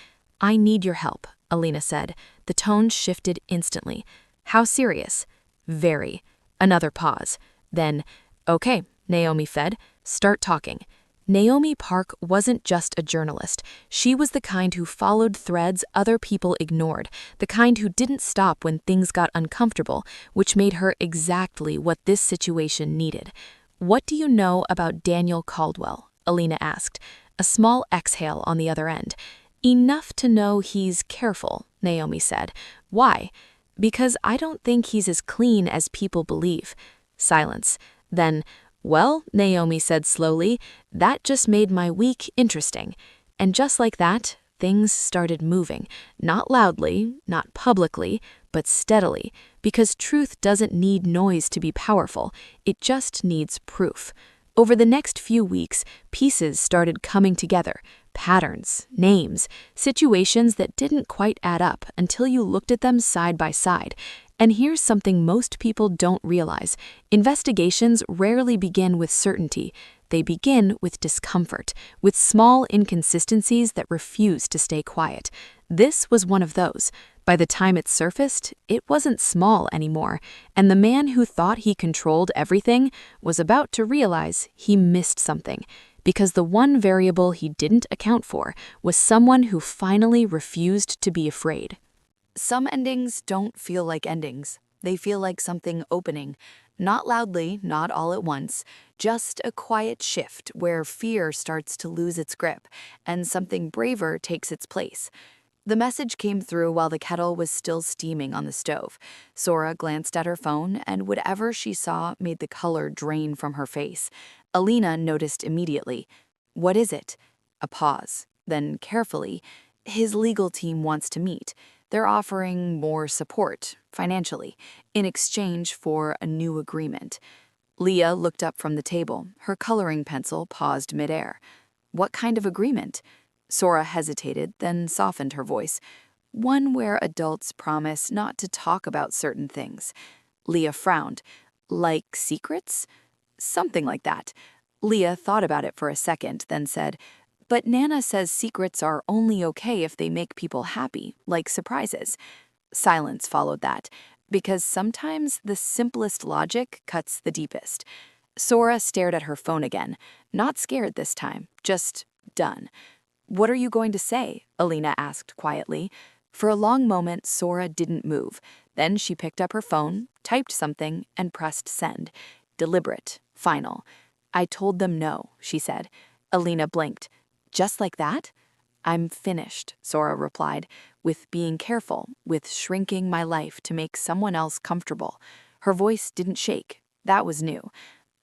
A: "I need your help," Alina said. The tone shifted instantly. "How serious?" "Very." Another pause. Then, "Okay," Naomi fed. "Start talking." Naomi Park wasn't just a journalist. She was the kind who followed threads other people ignored, the kind who didn't stop when things got uncomfortable, which made her exactly what this situation needed. "What do you know about Daniel Caldwell?" Alina asked. A small exhale on the other end. "Enough to know he's careful," Naomi said. "Why?" "Because I don't think he's as clean as people believe." Silence. Then, "Well," Naomi said slowly, "that just made my week interesting." And just like that, things started moving. Not loudly, not publicly, but steadily. Because truth doesn't need noise to be powerful. It just needs proof. Over the next few weeks, pieces started coming together. Patterns, names, situations that didn't quite add up until you looked at them side by side. And here's something most people don't realize. Investigations rarely begin with certainty. They begin with discomfort, with small inconsistencies that refuse to stay quiet. This was one of those. By the time it surfaced, it wasn't small anymore, and the man who thought he controlled everything was about to realize he missed something. Because the one variable he didn't account for was someone who finally refused to be afraid. Some endings don't feel like endings. They feel like something opening. Not loudly, not all at once, just a quiet shift where fear starts to lose its grip and something braver takes its place. The message came through while the kettle was still steaming on the stove. Sora glanced at her phone, and whatever she saw made the color drain from her face. Alina noticed immediately. "What is it?" A pause. Then, carefully, "His legal team wants to meet. They're offering more support, financially, in exchange for a new agreement." Leah looked up from the table, her coloring pencil paused midair. "What kind of agreement?" Sora hesitated, then softened her voice. "One where adults promise not to talk about certain things." Leah frowned. "Like secrets?" "Something like that." Leah thought about it for a second, then said, "But Nana says secrets are only okay if they make people happy, like surprises." Silence followed that, because sometimes the simplest logic cuts the deepest. Sora stared at her phone again, not scared this time, just done. "What are you going to say?" Alina asked quietly. For a long moment, Sora didn't move. Then she picked up her phone, typed something, and pressed send. Deliberate, final. "I told them no," she said. Alina blinked. "Just like that?" "I'm finished," Sora replied, "with being careful, with shrinking my life to make someone else comfortable." Her voice didn't shake. That was new.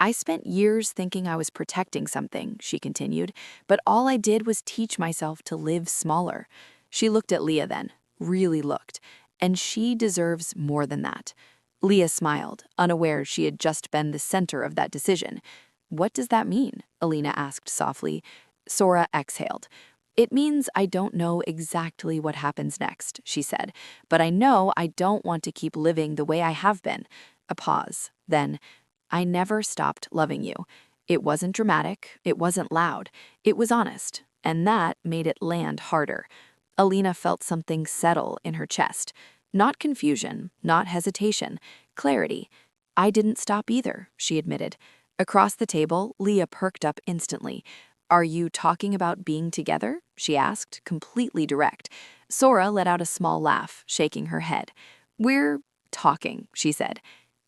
A: "I spent years thinking I was protecting something," she continued, "but all I did was teach myself to live smaller." She looked at Leah then, really looked, and she deserves more than that. Leah smiled, unaware she had just been the center of that decision. "What does that mean?" Alina asked softly. Sora exhaled. "It means I don't know exactly what happens next," she said, "but I know I don't want to keep living the way I have been." A pause. Then, "I never stopped loving you." It wasn't dramatic, it wasn't loud, it was honest, and that made it land harder. Alina felt something settle in her chest. Not confusion, not hesitation, clarity. "I didn't stop either," she admitted. Across the table, Leah perked up instantly. Are you talking about being together? She asked, completely direct. Sora let out a small laugh, shaking her head. We're talking, she said.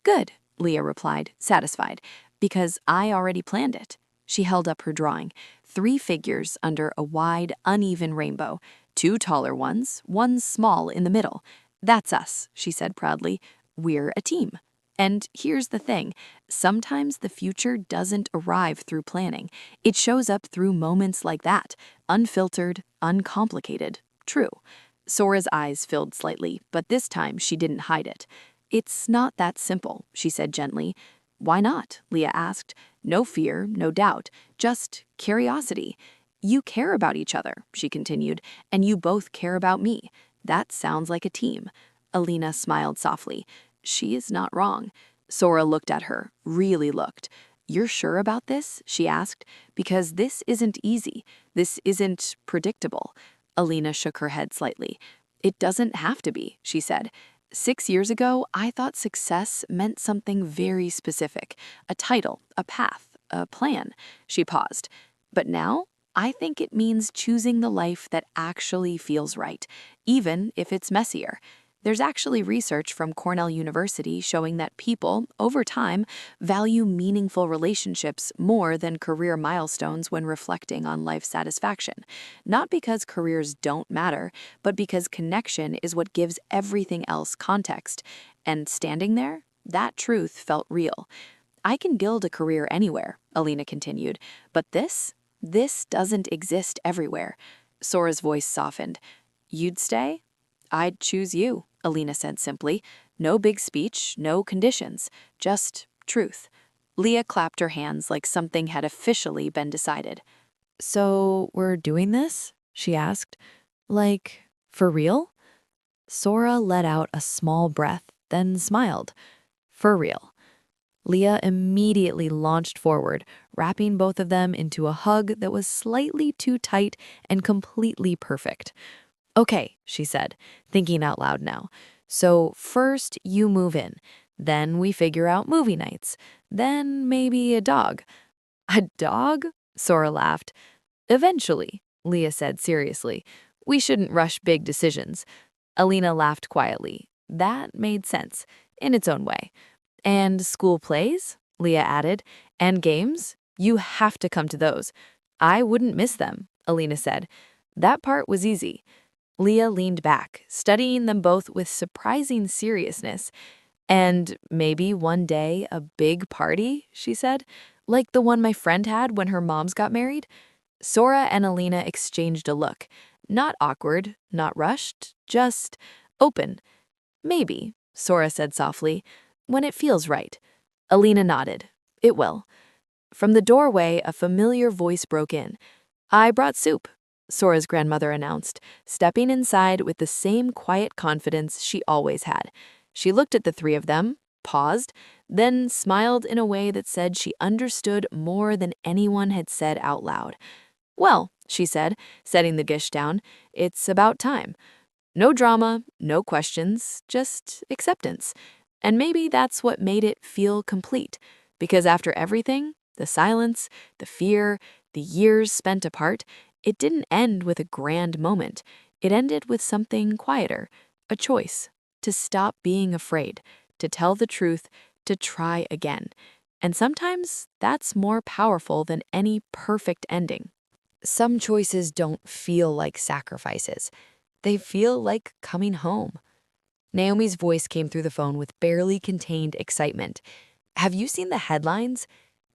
A: Good, Leah replied, satisfied, because I already planned it. She held up her drawing, 3 figures under a wide, uneven rainbow, 2 taller ones, one small in the middle. That's us, she said proudly. We're a team. And here's the thing, sometimes the future doesn't arrive through planning. It shows up through moments like that, unfiltered, uncomplicated, true. Sora's eyes filled slightly, but this time she didn't hide it. It's not that simple, she said gently. Why not? Leah asked. No fear, no doubt, just curiosity. You care about each other, she continued, and you both care about me. That sounds like a team. Alina smiled softly. She is not wrong. Sora looked at her, really looked. You're sure about this? She asked. Because this isn't easy. This isn't predictable. Alina shook her head slightly. It doesn't have to be, she said. 6 years ago, I thought success meant something very specific. A title, a path, a plan. She paused. But now, I think it means choosing the life that actually feels right, even if it's messier. There's actually research from Cornell University showing that people, over time, value meaningful relationships more than career milestones when reflecting on life satisfaction. Not because careers don't matter, but because connection is what gives everything else context. And standing there, that truth felt real. I can build a career anywhere, Alina continued, but this doesn't exist everywhere. Sora's voice softened. You'd stay? I'd choose you, Alina said simply. No big speech, no conditions, just truth. Leah clapped her hands like something had officially been decided. So we're doing this? She asked. Like, for real? Sora let out a small breath, then smiled. For real. Leah immediately launched forward, wrapping both of them into a hug that was slightly too tight and completely perfect. Okay, she said, thinking out loud now. So first you move in, then we figure out movie nights, then maybe a dog. A dog? Sora laughed. Eventually, Leah said seriously. We shouldn't rush big decisions. Alina laughed quietly. That made sense, in its own way. And school plays? Leah added. And games? You have to come to those. I wouldn't miss them, Alina said. That part was easy. Leah leaned back, studying them both with surprising seriousness. And maybe one day a big party, she said, like the one my friend had when her moms got married. Sora and Alina exchanged a look. Not awkward, not rushed, just open. Maybe, Sora said softly, when it feels right. Alina nodded. It will. From the doorway, a familiar voice broke in. I brought soup, Sora's grandmother announced, stepping inside with the same quiet confidence she always had. She looked at the 3 of them, paused, then smiled in a way that said she understood more than anyone had said out loud. Well, she said, setting the dish down, it's about time. No drama, no questions, just acceptance. And maybe that's what made it feel complete, because after everything, the silence, the fear, the years spent apart, it didn't end with a grand moment. It ended with something quieter, a choice, to stop being afraid, to tell the truth, to try again. And sometimes that's more powerful than any perfect ending. Some choices don't feel like sacrifices. They feel like coming home. Naomi's voice came through the phone with barely contained excitement. Have you seen the headlines?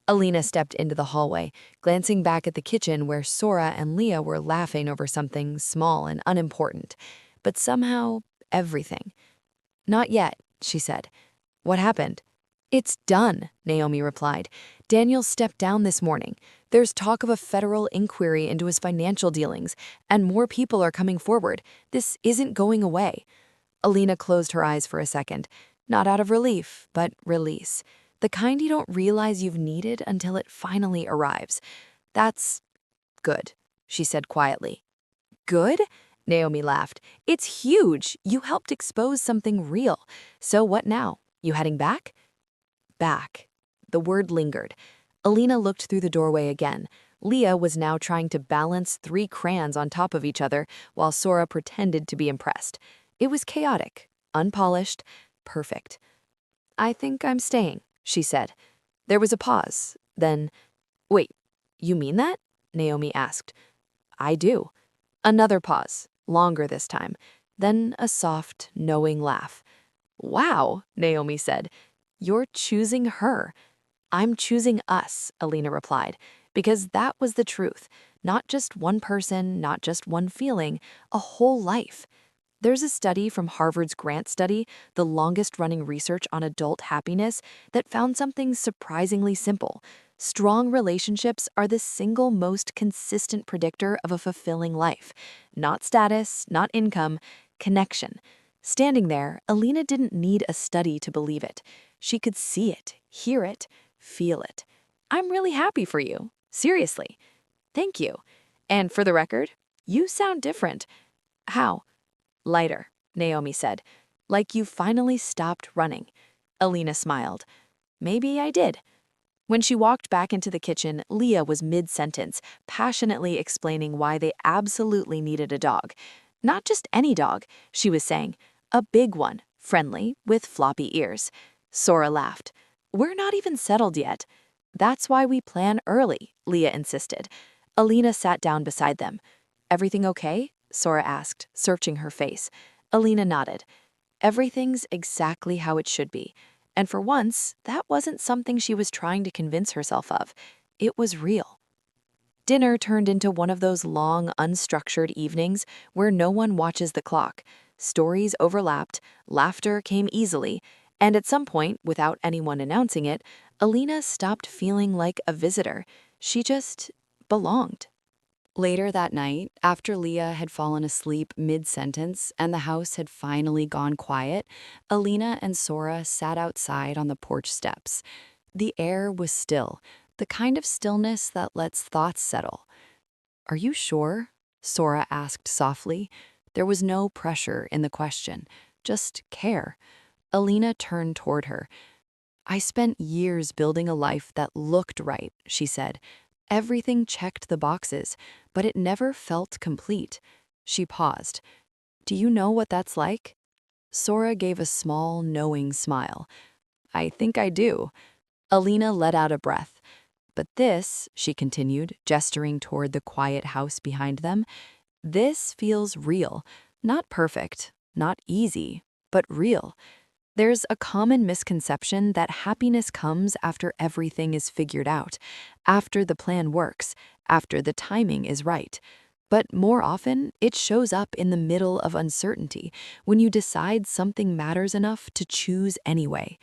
A: Alina stepped into the hallway, glancing back at the kitchen where Sora and Leah were laughing over something small and unimportant, but somehow everything. Not yet, she said. What happened? It's done, Naomi replied. Daniel stepped down this morning. There's talk of a federal inquiry into his financial dealings, and more people are coming forward. This isn't going away. Alina closed her eyes for a second, not out of relief, but release. The kind you don't realize you've needed until it finally arrives. That's good, she said quietly. Good? Naomi laughed. It's huge. You helped expose something real. So what now? You heading back? Back. The word lingered. Alina looked through the doorway again. Leah was now trying to balance 3 crayons on top of each other while Sora pretended to be impressed. It was chaotic, unpolished, perfect. "I think I'm staying," she said. There was a pause. Then, "Wait, you mean that?" Naomi asked. "I do." Another pause, longer this time. Then a soft, knowing laugh. "Wow," Naomi said. "You're choosing her." "I'm choosing us," Alina replied, because that was the truth. Not just one person, not just one feeling, a whole life. There's a study from Harvard's Grant Study, the longest-running research on adult happiness, that found something surprisingly simple. Strong relationships are the single most consistent predictor of a fulfilling life. Not status, not income, connection. Standing there, Alina didn't need a study to believe it. She could see it, hear it, feel it. "I'm really happy for you. Seriously." "Thank you. And for the record, you sound different." "How?" "Lighter," Naomi said. "Like you finally stopped running." Alina smiled. "Maybe I did." When she walked back into the kitchen, Leah was mid-sentence, passionately explaining why they absolutely needed a dog. Not just any dog, she was saying. A big one, friendly, with floppy ears. Sora laughed. "We're not even settled yet." "That's why we plan early," Leah insisted. Alina sat down beside them. "Everything okay?" Sora asked, searching her face. Alina nodded. "Everything's exactly how it should be." And for once, that wasn't something she was trying to convince herself of. It was real. Dinner turned into one of those long, unstructured evenings where no one watches the clock. Stories overlapped, laughter came easily, and at some point, without anyone announcing it, Alina stopped feeling like a visitor. She just belonged. Later that night, after Leah had fallen asleep mid-sentence and the house had finally gone quiet, Alina and Sora sat outside on the porch steps. The air was still, the kind of stillness that lets thoughts settle. "Are you sure?" Sora asked softly. There was no pressure in the question, just care. Alina turned toward her. "I spent years building a life that looked right," she said. "Everything checked the boxes, but it never felt complete." She paused. "Do you know what that's like?" Sora gave a small, knowing smile. "I think I do." Alina let out a breath. "But this," she continued, gesturing toward the quiet house behind them, "this feels real. Not perfect, not easy, but real." There's a common misconception that happiness comes after everything is figured out, after the plan works, after the timing is right. But more often, it shows up in the middle of uncertainty, when you decide something matters enough to choose anyway.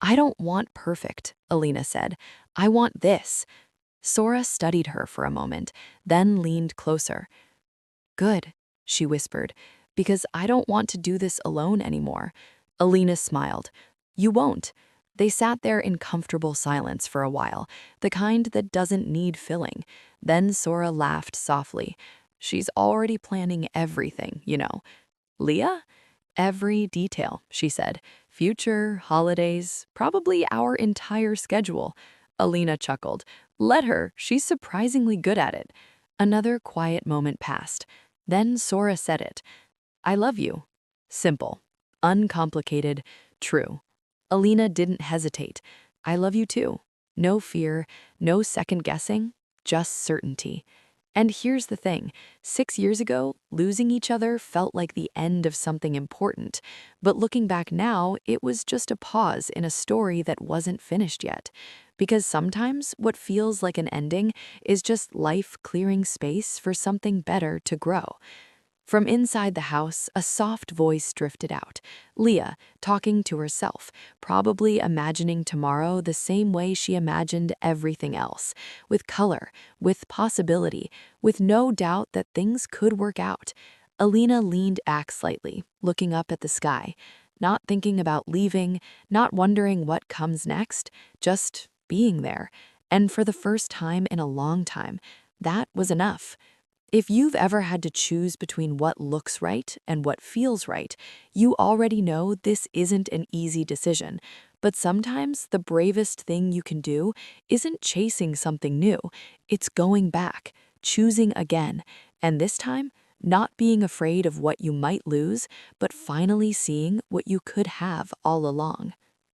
A: "I don't want perfect," Alina said. "I want this." Sora studied her for a moment, then leaned closer. "Good," she whispered, "because I don't want to do this alone anymore." Alina smiled. "You won't." They sat there in comfortable silence for a while, the kind that doesn't need filling. Then Sora laughed softly. "She's already planning everything, you know." "Leah?" "Every detail," she said. "Future, holidays, probably our entire schedule." Alina chuckled. "Let her, she's surprisingly good at it." Another quiet moment passed. Then Sora said it. "I love you." Simple, uncomplicated, true. Alina didn't hesitate. "I love you too." No fear, no second guessing, just certainty. And here's the thing, 6 years ago, losing each other felt like the end of something important. But looking back now, it was just a pause in a story that wasn't finished yet. Because sometimes what feels like an ending is just life clearing space for something better to grow. From inside the house, a soft voice drifted out. Leah, talking to herself, probably imagining tomorrow the same way she imagined everything else, with color, with possibility, with no doubt that things could work out. Alina leaned back slightly, looking up at the sky, not thinking about leaving, not wondering what comes next, just being there. And for the first time in a long time, that was enough. If you've ever had to choose between what looks right and what feels right, you already know this isn't an easy decision. But sometimes the bravest thing you can do isn't chasing something new, it's going back, choosing again, and this time, not being afraid of what you might lose, but finally seeing what you could have all along.